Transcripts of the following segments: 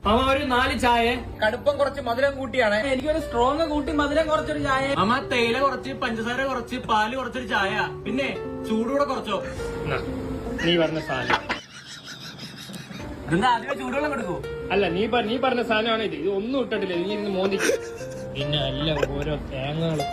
അമ്മ ഒരു 4 ചായ, കടുപ്പം കുറച്ച് മധുരം കൂട്ടിയാണ്. എനിക്കൊരു സ്ട്രോങ് കൂട്ടി മധുരം കുറച്ചൊരു ചായ. അമ്മ തേയില കുറച്ച്, പഞ്ചസാര കുറച്ച്, പാല് കുറച്ചൊരു ചായ, പിന്നെ ചൂടുകൂടെ കുറച്ചോ. നീ പറഞ്ഞ സാധനം ഇതെന്താ ആദ്യമേ ചൂടുവെള്ളം കൊടുക്കൂ? അല്ല, നീ പറഞ്ഞ സാധനമാണ് ഇത്. ഇത് ഒന്നും ഇട്ടിട്ടില്ല. നീ ഇന്ന് മോന്തിക്ക്. പിന്നെ അല്ല ഓരോ തേങ്ങകള്.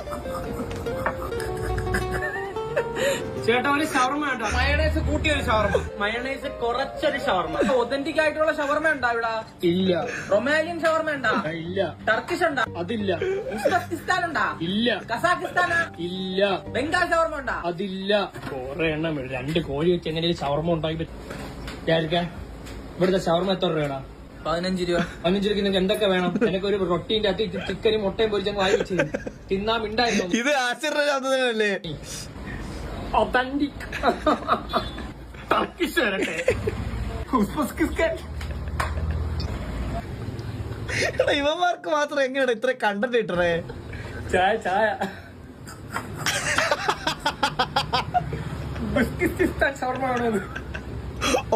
ചേട്ടാ ഒരു ഷവർമ വേണ്ട. മയണൈസ് കൂട്ടിയൊരു ഷവർമ. മയണൈസ് കുറച്ചൊരു ഷവർമ. ഒതന്റിക് ആയിട്ടുള്ള ഷവർമ ഉണ്ടാ ഇവിടെ? ഇല്ല. റൊമാലിയൻ ഷവർമ ഉണ്ടാ? ഇല്ല. ടർക്കിഷ് ഉണ്ടാ? അതില്ല. ഉസ്ബെക്കിസ്ഥാൻ ഉണ്ടാ? ഇല്ല. കസാഖിസ്ഥാനാ? ഇല്ല. ബംഗാൾ ഷവർമ ഉണ്ടാ? അതില്ല. കൊറേ എണ്ണം 2 കോഴി വെച്ച് എങ്ങനെയും ഷവർമ ഉണ്ടാക്കി പറ്റും. ഇവിടുത്തെ ഷവർമ എത്ര രൂപയാടാ? 15 രൂപ. 15 രൂപയ്ക്ക് നിങ്ങൾക്ക് എന്തൊക്കെ വേണം? എനിക്ക് ഒരു റൊട്ടീന്റെ അകത്ത് ചിക്കനും മുട്ടയും പൊരിച്ചങ്ങ് വായി വെച്ച് തിന്നാൻ മിണ്ടായിരുന്നു. ഇത് ആശ്ചര്യല്ലേ? ഒതന്റിക് ടർക്കിഷ് വരട്ടെ. ഇവന്മാർക്ക് മാത്രം എങ്ങനെയാണ് ഇത്ര കണ്ടന്റ് ഇട്ടേ? ചായ ചായ ഷവർമ വേണമെന്ന്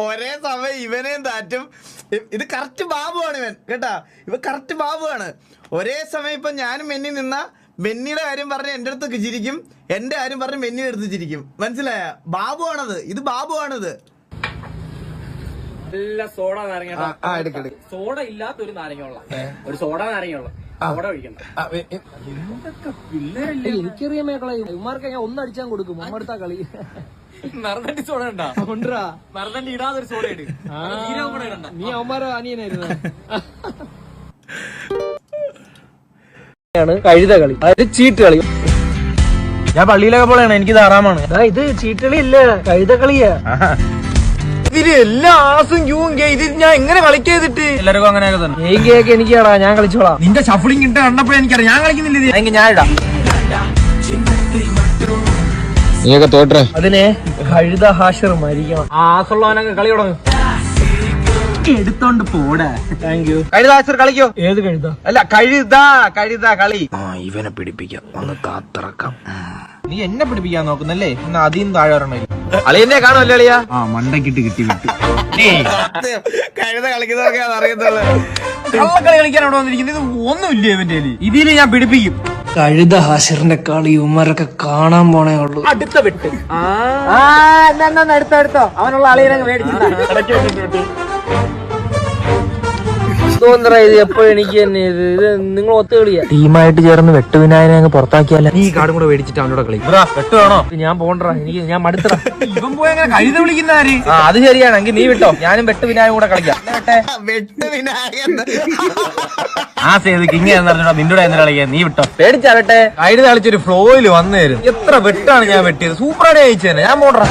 ഒരേ സമയം ഇവനെയും താറ്റും. ഇത് കറക്റ്റ് ബാബുവാണ് ഇവൻ കേട്ടാ. ഇവ കറക്റ്റ് ബാബുവാണ്. ഒരേ സമയം ഇപ്പൊ ഞാനും മെന്നി നിന്ന മെന്നിയുടെ കാര്യം പറഞ്ഞ് എന്റെ അടുത്ത് ചിരിക്കും, എന്റെ കാര്യം പറഞ്ഞ് മെന്നിയുടെ അടുത്ത് ചിരിക്കും. മനസ്സിലായ? ബാബുവാണത്. ഇത് ബാബുവാണിത്. നല്ല സോഡ നാരങ്ങ. സോഡ ഇല്ലാത്തൊരു നാരങ്ങയുള്ള ഒരു സോഡ നാരങ്ങയുള്ള സോഡ ഒഴിക്കണ്ട. എനിക്കറിയാൻ മേക്കളെ ഇവന്മാർക്ക് ഞാൻ ഒന്നടിച്ചാൻ കൊടുക്കും. അമ്മടുത്ത കളി മറന്നണ്ടി സോഡ ഉണ്ടാ? കൊണ്ടുവരാ. മറന്നണ്ടി ഇടാതൊരു സോഡ ഇട്. നീ അവന്മാരോ അനിയനായിരുന്നു. കഴുത കളി, അതായത് ചീട്ട് കളി. ഞാൻ പള്ളിയിലൊക്കെ പോലെയാണ്. എനിക്കിത് ആറാമാണ്. ഇത് ചീട്ടുകളി ഇല്ല, കഴുത കളിയാ. ഇതില് എല്ലാ ആസും ക്യൂവും ഇത് ഞാൻ എങ്ങനെ കളിക്കാതിട്ട്? എല്ലാവർക്കും അങ്ങനെയൊക്കെ തന്നെ. എനിക്കാടാ, ഞാൻ കളിച്ചോളാം. നിന്റെ ഷഫ്ലിംഗ് ഇട്ട് കണ്ടപ്പോ എനിക്കറിയാം ഞാൻ കളിക്കുന്നില്ല. എനിക്ക് ഞാൻ ഇടാം. നീയൊക്കെ തോട്ടെ. അതിനെ കഴുത ഹാഷർ മരിക്കണം. ആസുള്ളവനൊക്കെ കളി തുടങ്ങും. എടുത്തോണ്ട് പോടാ. Thank you. കഴുത ഹാഷർ കളിക്കോ? ഏത് കഴുത? അല്ല കഴുത കളി. ഇവനെ പിടിപ്പിക്കാം, ഒന്ന് കാത്തിറക്കാം. നീ എന്നെ പിടിപ്പിക്കാൻ നോക്കുന്നല്ലേ? എന്നാ അതിന്ന് താഴെ വരണേ. അളിയെന്നെ കാണുമല്ലേ അളിയാ? മണ്ടക്കിട്ട് കിട്ടി വിട്ടു. കഴുത കളിക്കുന്നതൊക്കെ അറിയത്തുള്ളൂ. കള്ളക്കളി കളിക്കാൻ അവിടെ വന്നിരിക്കുന്നത്. ഇത് ഒന്നുമില്ല ഇവന്റെ. ഇതില് ഞാൻ പിടിപ്പിക്കും. കഴുത ഹാഷറിന്റെ കളി ഉമ്മരൊക്കെ കാണാൻ പോണേ ഉള്ളൂ. അടുത്ത വെട്ട്. അടുത്തോ അവനുള്ള അളിയനങ്ങ് മേടിച്ചിട്ട് ഇത് എപ്പോഴും എനിക്ക് തന്നെ ഇത് നിങ്ങൾ ഒത്തു കളിയാ. ടീമായിട്ട് ചേർന്ന് വെട്ടുവിനായനെ അങ്ങ് പുറത്താക്കിയാലോ? നീ കാർഡും കൂടെ മേടിച്ചിട്ട് അവനോട് കളി. വെട്ട് വേണോ? ഞാൻ പോണ്ടാ, ഞാൻ മടുത്തറ. ഇവൻ പോയി അങ്ങനെ കഴുത വിളിക്കുന്നവര്. അത് ശരിയാണെങ്കിൽ നീ വിട്ടോ, ഞാനും വെട്ടുവിനായകം കൂടെ കളിക്കാം. വെട്ടുവിനായകൻ ആ സേതുക്ക് ഇങ്ങനെ പറഞ്ഞോ. നിന്റെ എന്താ കളിക്കാൻ? നീ വിട്ടോ, പേടിച്ചാവട്ടെ. കഴുത കളിച്ചൊരു ഫ്ലോയില് വന്നു തരും. എത്ര വെട്ടാണ് ഞാൻ വെട്ടിയത്. സൂപ്പറായിട്ട് ജയിച്ചു തന്നെ. ഞാൻ പോണ്ടാ.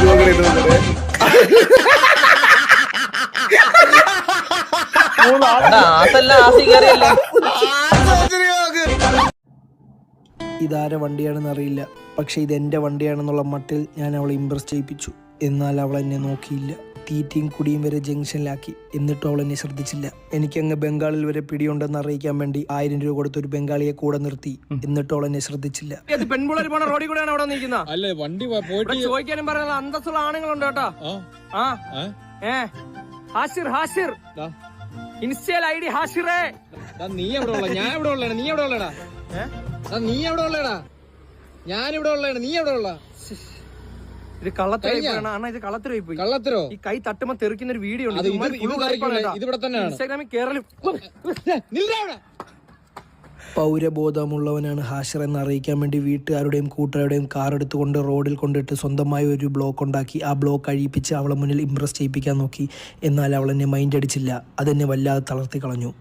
ഇതാരെ വണ്ടിയാണെന്ന് അറിയില്ല, പക്ഷെ ഇതെന്റെ വണ്ടിയാണെന്നുള്ള മട്ടിൽ ഞാൻ അവളെ ഇംപ്രസ് ചെയ്യിപ്പിച്ചു. എന്നാൽ അവൾ എന്നെ നോക്കിയില്ല. തീറ്റയും കുടിയും വരെ ജംഗ്ഷനിലാക്കി. എന്നിട്ടും അവൾ എന്നെ ശ്രദ്ധിച്ചില്ല. എനിക്കങ്ങ് ബംഗാളിൽ വരെ പിടിയുണ്ടെന്ന് അറിയിക്കാൻ വേണ്ടി 1000 രൂപ കൊടുത്ത് ഒരു ബംഗാളിയെ കൂടെ നിർത്തി. എന്നിട്ടും അവൾ എന്നെ ശ്രദ്ധിച്ചില്ല. പെൺപിള്ളേർ പോണ റോഡിൽ കൂടെയാണ് അവിടെ നിൽക്കുന്നത്. അല്ലേ വണ്ടി ചോദിക്കാനും പറയാനുള്ള അന്തസ്സുള്ള ആണുങ്ങളുണ്ട് കേട്ടോ. ഹാഷിർ ഇൻസ്റ്റയിൽ ID ഹാഷിറേ. നീ എവിടെ ഉള്ള? ഞാൻ എവിടെ ഉള്ളതാണ്? നീ എവിടെ ഉള്ളടാ? നീ എവിടെ ഉള്ളടാ? ഞാൻ ഇവിടെ ഉള്ളതാണ്. നീ എവിടെ ഉള്ള? ഇത് കള്ളത്തിലായി പോയി. കള്ളത്തരോ? ഈ കൈ തട്ടുമ്പോ തെറിക്കുന്ന ഒരു വീഡിയോ ഉണ്ട്. ഇതിവിടെ തന്നെയാണ്. ഇൻസ്റ്റാഗ്രാമിൽ കേരളം. പൗരബോധമുള്ളവനാണ് ഹാഷിർ എന്ന് അറിയിക്കാൻ വേണ്ടി വീട്ടുകാരുടെയും കൂട്ടുകാരുടെയും കാർ എടുത്തുകൊണ്ട് റോഡിൽ കൊണ്ടിട്ട് സ്വന്തമായി ഒരു ബ്ലോക്ക് ഉണ്ടാക്കി ആ ബ്ലോക്ക് അഴിപ്പിച്ച് അവളെ മുന്നിൽ ഇംപ്രസ് ചെയ്യിപ്പിക്കാൻ നോക്കി. എന്നാൽ അവൾ എന്നെ മൈൻഡ് അടിച്ചില്ല. അതെന്നെ വല്ലാതെ തളർത്തി കളഞ്ഞു.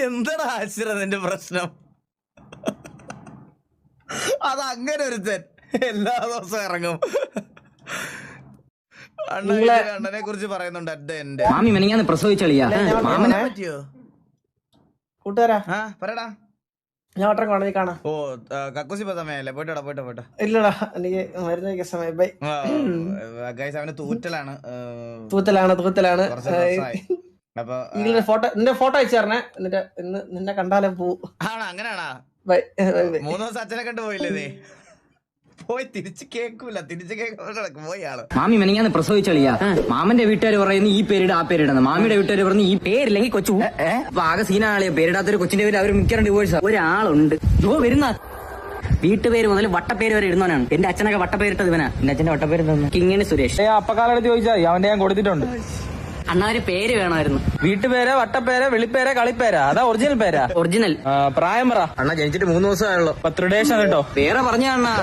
എന്താടാ ഹാഷിർ നിന്റെ പ്രശ്നം? അതങ്ങനെ ഒരുത്തൻ എല്ലാ ദിവസവും ഇറങ്ങും. അണ്ണനെ കുറിച്ച് പറയുന്നുണ്ട്. മാമി മെനിങ്ങാന്ന് പ്രസവിച്ചളിയാ. പറ്റിയോ കൂട്ടുകാരാ? പറയടാ. ഞാൻ ഒട്ടം കോളേജിൽ കാണാം. ഓ കക്കൂസി പോ സമയല്ലേ? പോയിട്ടോ. ഇല്ലടാ, എനിക്ക് മരുന്ന് സമയം. ബൈ. അവന് തൂറ്റലാണ്. അപ്പൊ നിന്റെ ഫോട്ടോ അയച്ചു തരണേ. എന്നിട്ട് ഇന്ന് നിന്നെ കണ്ടാലേ പോവും. ആണോ? അങ്ങനെയാണോ? ബൈ. 3 ദിവസം അച്ഛനെ കണ്ടു പോയില്ലേ നീ? പോയി തിരിച്ച് കേൾക്കൂല, തിരിച്ച് കേൾക്കാൻ പോയി ആള്. മാമി മെനിങ്ങാന്ന് പ്രസവിച്ചളിയാ. മാമന്റെ വീട്ടുകാർ പറയുന്നു ഈ പേരിട ആ പേരിടുന്നത്, മാമിയുടെ വീട്ടുകാർ പറഞ്ഞു ഈ പേരില്ലെങ്കിൽ കൊച്ചു. അപ്പൊ ആകെ സീനാളിയാ. പേരിടാത്തൊരു കൊച്ചിന്റെ പേര് അവർ മിക്കറും ഡിവോഴ്സ്. ഒരാളുണ്ട് ജോ വരുന്ന വീട്ടുപേര് മുതൽ വട്ടപ്പേര് വരെ ഇടുന്നവനാണ്. എന്റെ അച്ഛനൊക്കെ വട്ടപ്പേരിട്ടത് ഇവനാ. എന്റെ അച്ഛന്റെ വട്ടപ്പേര് എന്താ? കിങ്ങിണി സുരേഷ്. അപ്പക്കാലത്ത് ചോദിച്ചാൽ അവന്റെ ഞാൻ കൊടുത്തിട്ടുണ്ട്. അണ്ണാ ഒരു പേര് വേണമായിരുന്നു. വീട്ടുപേര, വട്ടപ്പേര, വെളിപ്പേര, കളിപ്പേര, അതാ ഒറിജിനൽ പേരാ. ഒറിജിനൽ. പ്രായം പറ. അണ്ണാ ജനിച്ചിട്ട് 3 ദിവസമായുള്ളൂ. ത്രിഡേഷൻ കേട്ടോ. പേരെ പറഞ്ഞ അണ്ണാ.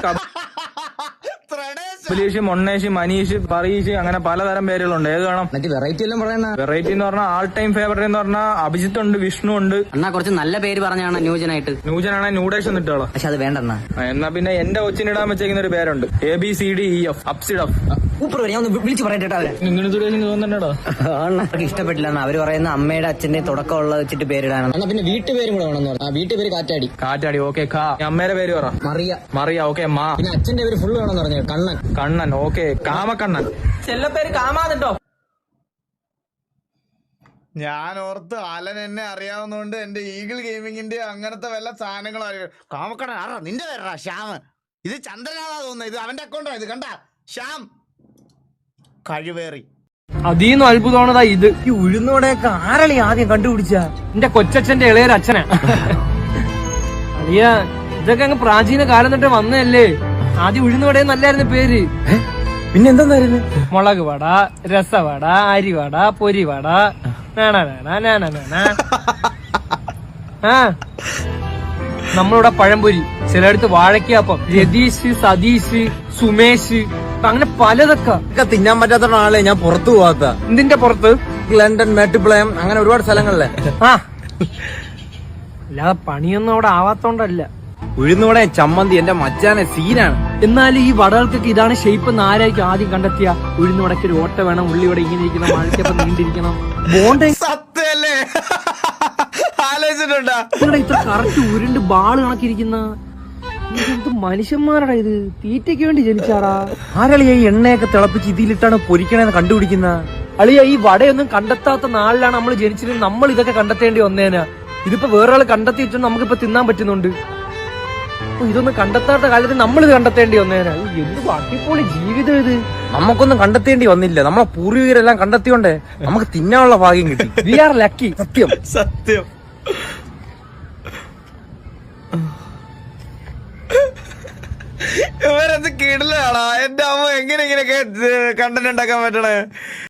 ബിലീഷ്, മൊണ്ണേഷ്, മനീഷ്, പറീഷ്, അങ്ങനെ പലതരം പേരുകളുണ്ട്. ഏത് വേണം? മറ്റേ വെറൈറ്റി എല്ലാം പറയണ. വെറൈറ്റി എന്ന് പറഞ്ഞാൽ ആൾ ടൈം ഫേവറേറ്റ് എന്ന് പറഞ്ഞാൽ അഭിജിത്ത് ഉണ്ട്, വിഷ്ണു ഉണ്ട്. അണ്ണാ കുറച്ച് നല്ല പേര് പറഞ്ഞാണ് ന്യൂജനായിട്ട്. ന്യൂജനാണെ ന്യൂഡേഷൻ ഇട്ടോളാം. പക്ഷെ അത് വേണ്ടണ്ണ. എന്നാ പിന്നെ എന്റെ കൊച്ചിനിടാൻ വെച്ചേക്കുന്ന ഒരു പേരുണ്ട്, ABCDEF, അപ്സിഡഫ്. സൂപ്പർ. ഞാൻ ഒന്ന് വിളിച്ച് പറയട്ടെ അവരെ. ഇങ്ങനെ തോന്നുന്നുണ്ടോ? അവർക്ക് ഇഷ്ടപ്പെട്ടില്ല. അവര് പറയുന്ന അമ്മയുടെ അച്ഛന്റെ തുടക്കമുള്ള വെച്ചിട്ട് പേരിടാനാണ്. എന്നാ പിന്നെ വീട്ടുപേരും കൂടെ വേണമെന്ന് പറഞ്ഞു. വീട്ടുപേര് കാറ്റാടി. കാറ്റാടി. ഓക്കെ. അമ്മയുടെ പേര് പറ. മറിയ. മറിയ. ഓക്കെ. മാ. പിന്നെ അച്ഛന്റെ പേര് ഫുള്ള് വേണമെന്ന് പറഞ്ഞു. കണ്ണൻ. കണ്ണൻ. ഓക്കെ. കാമക്കണ്ണൻ. ചെല്ലപ്പേര് കാമാന്നിട്ടോ. ഞാൻ ഓർത്ത് അലൻ എന്നെ അറിയാവുന്നതുകൊണ്ട് എന്റെ ഈഗിൾ ഗെയിമിങ്ങിന്റെ അങ്ങനത്തെ വല്ല സാധനങ്ങളും അറിയാം. കാമക്കട ആറാ നിന്റെ പേരാ ശ്യാം. ഇത് ചന്ദ്രനാഥാ തോന്നുന്നത്. ഇത് അവന്റെ അക്കൗണ്ടാ. ഇത് കണ്ട ശ്യാം കഴിവേറി. അതീന്നും അത്ഭുതമാണതാ ഇത്. ഈ ഉഴുന്നോടെയൊക്കെ ആരളി ആദ്യം കണ്ടുപിടിച്ച? എന്റെ കൊച്ചച്ഛന്റെ ഇളയൊരച്ഛനാ. അളിയ ഇതൊക്കെ അങ്ങ് പ്രാചീന കാലം തൊട്ടേ വന്നതല്ലേ. ആദ്യം ഉഴുന്നോടെ നല്ലായിരുന്നു പേര്. പിന്നെ എന്തായിരുന്നു? മുളക് വട, രസവട, അരിവട, പൊരിവട. ആ നമ്മളിവിടെ പഴംപൊരി, ചിലയിടത്ത് വാഴയ്ക്കപ്പം, രതീഷ്, സതീഷ്, സുമേഷ്, അങ്ങനെ പലതൊക്കെ തിന്നാൻ പറ്റാത്ത ആളെ ഞാൻ പുറത്തു പോവാത്ത. ഇതിന്റെ പുറത്ത് ലണ്ടൻ, മേട്ടുപ്ലയം, അങ്ങനെ ഒരുപാട് സ്ഥലങ്ങളിലെ. ആ അല്ലാതെ പണിയൊന്നും അവിടെ ആവാത്തോണ്ടല്ല. ഉഴുന്നൂടെ ചമ്മന്തി എന്റെ മച്ചാനെ സീനാണ്. എന്നാലും ഈ വടകൾക്കൊക്കെ ഇതാണ് ഷേപ്പ് എന്ന് ആരായിരിക്കും ആദ്യം കണ്ടെത്തിയ? ഉഴുന്നുവടക്ക് ഒരു ഓട്ട വേണം, ഉള്ളിവട ഇങ്ങനെ ഇരിക്കണം, വാഴയ്ക്കപ്പം നീണ്ടിരിക്കണം, ബോണ്ട സത്യല്ലേ? ആലോചിച്ചിട്ടുണ്ടാ ഇത്ര കറക്റ്റ് ഉരുണ്ട് ബാള് കണക്കിരിക്കുന്ന എന്ത് മനുഷ്യന്മാരാടാ ഇത്? തീറ്റയ്ക്ക് വേണ്ടി ജനിച്ചാടാ. ആരളിയ ഈ എണ്ണയൊക്കെ തിളപ്പിച്ച് ഇതിലിട്ടാണ് പൊരിക്കണേന്ന് കണ്ടുപിടിക്കുന്ന? അളിയ ഈ വടയൊന്നും കണ്ടെത്താത്ത നാളിലാണ് നമ്മൾ ജനിച്ചിരുന്നത്. നമ്മൾ ഇതൊക്കെ കണ്ടെത്തേണ്ടി വന്നേനാ. ഇതിപ്പോ വേറൊരാൾ കണ്ടെത്തി വെച്ചാൽ നമുക്കിപ്പോ തിന്നാൻ പറ്റുന്നുണ്ട്. ഇതൊന്നും കണ്ടെത്താത്ത കാലത്ത് നമ്മൾ ഇത് കണ്ടെത്തേണ്ടി വന്നേനാ. എന്ത് അടിപൊളി ജീവിതം ഇത്. നമുക്കൊന്നും കണ്ടെത്തേണ്ടി വന്നില്ല. നമ്മളെ പൂർവികരെല്ലാം കണ്ടെത്തിയോണ്ടേ നമുക്ക് തിന്നാനുള്ള ഭാഗ്യം കിട്ടി. We are lucky. സത്യം സത്യം. ഇവരെന്ത് കിടലാടാ. എന്റെ അമ്മ എങ്ങനെ ഇങ്ങനെയൊക്കെ കണ്ടന്റ് ഉണ്ടാക്കാൻ പറ്റണേ?